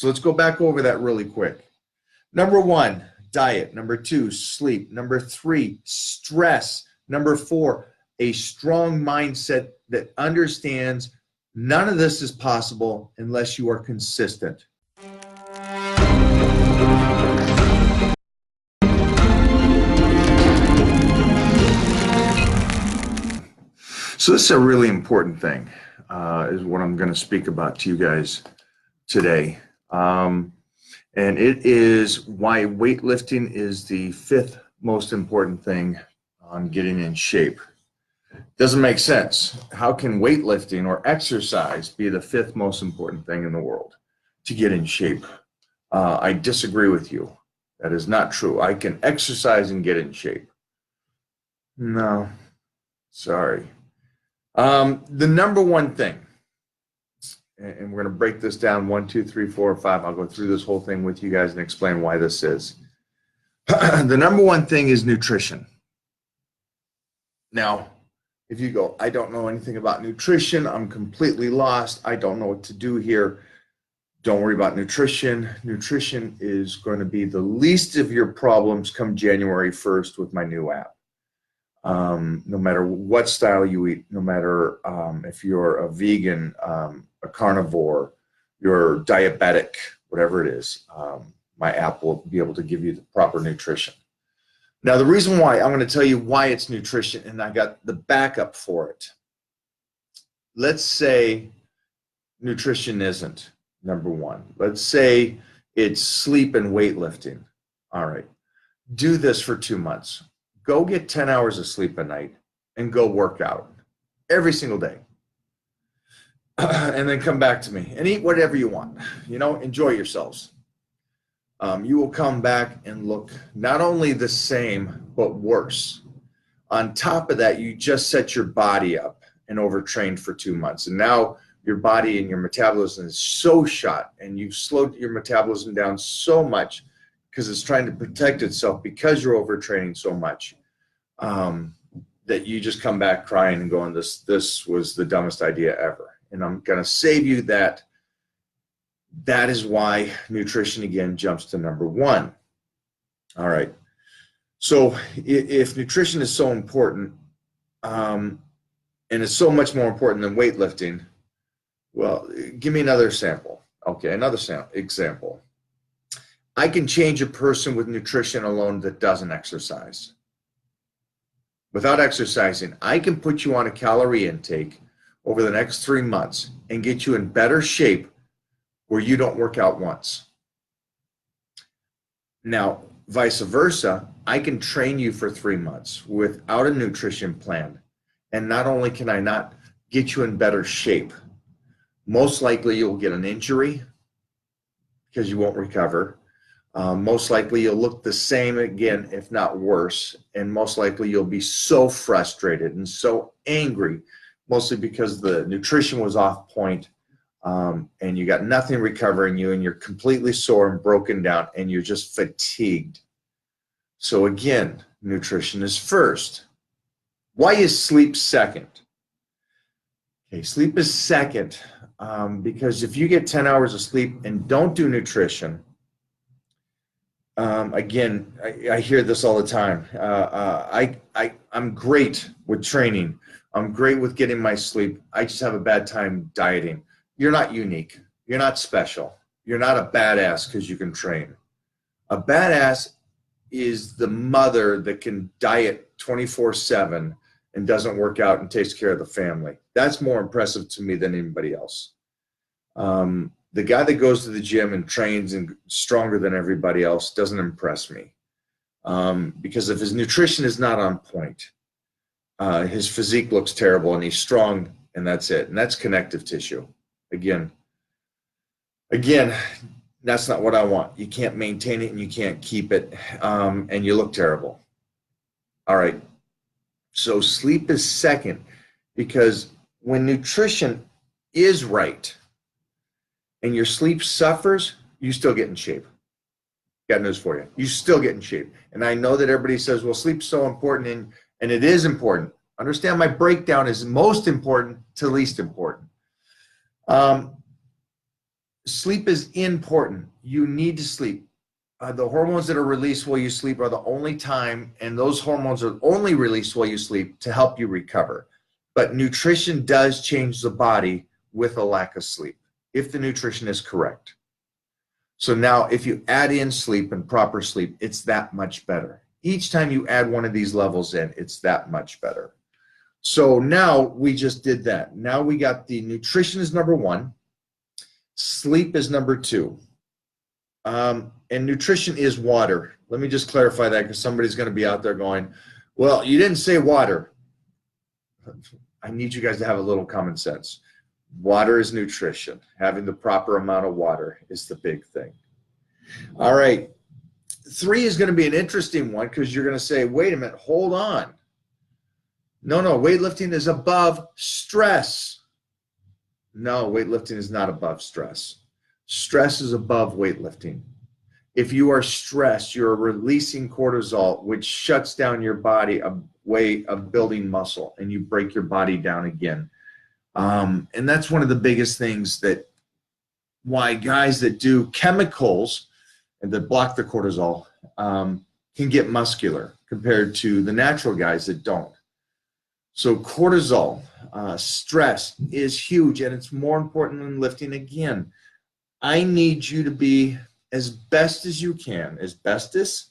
So let's go back over that really quick. Number 1, diet. Number 2, sleep. Number 3, stress. Number 4, a strong mindset that understands none of this is possible unless you are consistent. So this is a really important thing, is what I'm going to speak about to you guys today. And it is why weightlifting is the 5th most important thing on getting in shape. Doesn't make sense. How can weightlifting or exercise be the 5th most important thing in the world to get in shape? I disagree with you. That is not true. I can exercise and get in shape. No, sorry. The number one thing, and we're going to break this down 1, 2, 3, 4, 5. I'll go through this whole thing with you guys and explain why this is. The number one thing is nutrition. Now, if you go, I don't know anything about nutrition, I'm completely lost, I don't know what to do here, don't worry about nutrition. Nutrition is going to be the least of your problems come January 1st with my new app. No matter what style you eat, no matter if you're a vegan, a carnivore, you're diabetic, whatever it is, my app will be able to give you the proper nutrition. Now, the reason why, I'm going to tell you why it's nutrition, and I got the backup for it. Let's say nutrition isn't number one. Let's say it's sleep and weightlifting. All right, do this for 2 months. Go get 10 hours of sleep a night and go work out every single day. And then come back to me and eat whatever you want. You know, enjoy yourselves. You will come back and look not only the same, but worse. On top of that, you just set your body up and overtrained for 2 months. And now your body and your metabolism is so shot, and you've slowed your metabolism down so much because it's trying to protect itself because you're overtraining so much, that you just come back crying and going, this was the dumbest idea ever. And I'm going to save you that. That is why nutrition, again, jumps to number one. All right. So if nutrition is so important, and it's so much more important than weightlifting, well, give me another sample. Okay, another example. I can change a person with nutrition alone that doesn't exercise. Without exercising, I can put you on a calorie intake over the next 3 months and get you in better shape where you don't work out once. Now, vice versa, I can train you for 3 months without a nutrition plan. And not only can I not get you in better shape, most likely you'll get an injury because you won't recover. Most likely you'll look the same again, if not worse. And most likely you'll be so frustrated and so angry, mostly because the nutrition was off point. And you got nothing recovering you, and you're completely sore and broken down, and you're just fatigued. So again, nutrition is first. Why is sleep second? Okay, sleep is second because if you get 10 hours of sleep and don't do nutrition, again, I hear this all the time. I'm great with training. I'm great with getting my sleep. I just have a bad time dieting. You're not unique. You're not special. You're not a badass because you can train. A badass is the mother that can diet 24/7 and doesn't work out and takes care of the family. That's more impressive to me than anybody else. The guy that goes to the gym and trains and stronger than everybody else doesn't impress me. Because if his nutrition is not on point, his physique looks terrible and he's strong and that's it. And that's connective tissue. Again, that's not what I want. You can't maintain it and you can't keep it, and you look terrible. All right. So sleep is second, because when nutrition is right and your sleep suffers, you still get in shape. Got news for you. You still get in shape. And I know that everybody says, well, sleep's so important, and it is important. Understand my breakdown is most important to least important. Sleep is important. You need to sleep. The hormones that are released while you sleep are the only time, and those hormones are only released while you sleep to help you recover. But nutrition does change the body with a lack of sleep, if the nutrition is correct. So now if you add in sleep and proper sleep, it's that much better. Each time you add one of these levels in, it's that much better. So now we just did that. Now we got the nutrition is number one. Sleep is number two. And nutrition is water. Let me just clarify that because somebody's going to be out there going, well, you didn't say water. I need you guys to have a little common sense. Water is nutrition. Having the proper amount of water is the big thing. All right. 3 is going to be an interesting one because you're going to say, wait a minute, hold on. No, weightlifting is above stress. No, weightlifting is not above stress. Stress is above weightlifting. If you are stressed, you're releasing cortisol, which shuts down your body a way of building muscle, and you break your body down again. And that's one of the biggest things that why guys that do chemicals and that block the cortisol can get muscular compared to the natural guys that don't. So cortisol, stress is huge, and it's more important than lifting. Again, I need you to be as best as you can, just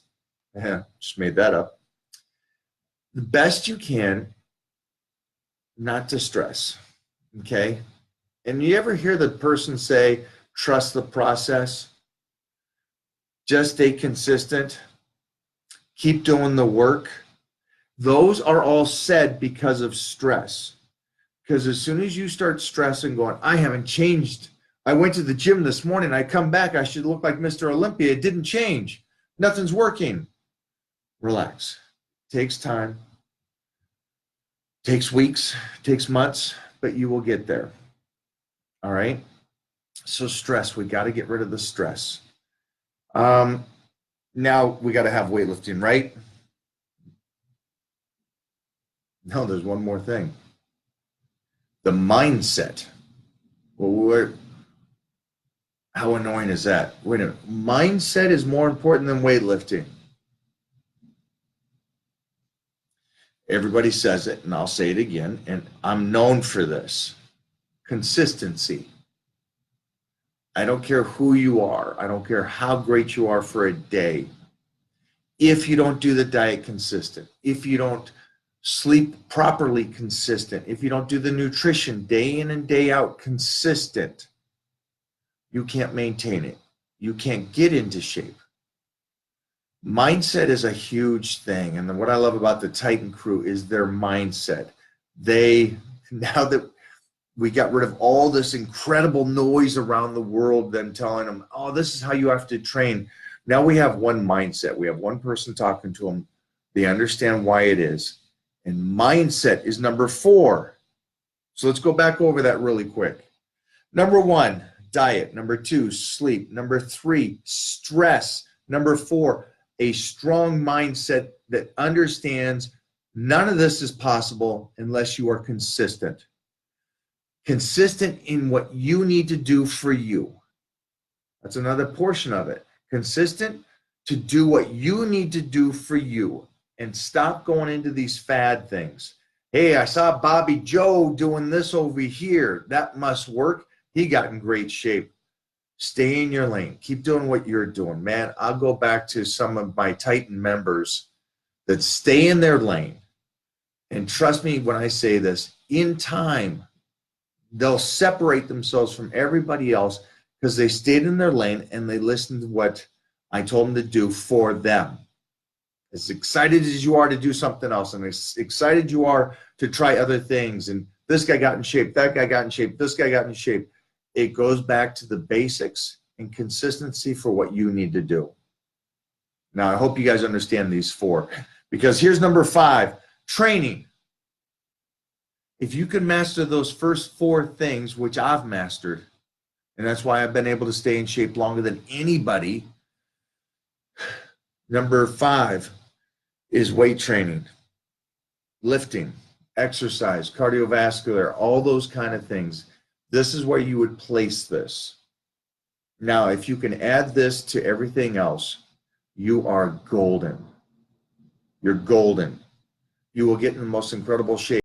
made that up, the best you can, not to stress, okay? And you ever hear the person say, trust the process, just stay consistent, keep doing the work? Those are all said because of stress. Because as soon as you start stressing, going, I haven't changed. I went to the gym this morning. I come back. I should look like Mr. Olympia. It didn't change. Nothing's working. Relax. Takes time. Takes weeks. Takes months. But you will get there. All right? So stress. We got to get rid of the stress. Now we got to have weightlifting, right? No, there's one more thing. The mindset. Well, how annoying is that? Wait a minute. Mindset is more important than weightlifting. Everybody says it, and I'll say it again, and I'm known for this. Consistency. I don't care who you are. I don't care how great you are for a day. If you don't do the diet consistent, if you don't sleep properly consistent, if you don't do the nutrition day in and day out consistent, you can't maintain it. You can't get into shape. Mindset is a huge thing. And what I love about the Titan crew is their mindset. Now that we got rid of all this incredible noise around the world, them telling them, oh, this is how you have to train. Now we have one mindset. We have one person talking to them. They understand why it is. And mindset is number 4. So let's go back over that really quick. Number 1, diet. Number 2, sleep. Number 3, stress. Number 4, a strong mindset that understands none of this is possible unless you are consistent. Consistent in what you need to do for you. That's another portion of it. Consistent to do what you need to do for you. And stop going into these fad things. Hey, I saw Bobby Joe doing this over here. That must work. He got in great shape. Stay in your lane. Keep doing what you're doing. Man, I'll go back to some of my Titan members that stay in their lane. And trust me when I say this, in time, they'll separate themselves from everybody else because they stayed in their lane and they listened to what I told them to do for them. As excited as you are to do something else and as excited you are to try other things, and this guy got in shape, that guy got in shape, this guy got in shape, it goes back to the basics and consistency for what you need to do. Now, I hope you guys understand these 4, because here's number 5, training. If you can master those first 4 things, which I've mastered, and that's why I've been able to stay in shape longer than anybody, number 5 is weight training, lifting, exercise, cardiovascular, all those kind of things. This is where you would place this. Now, if you can add this to everything else, you are golden. You're golden. You will get in the most incredible shape.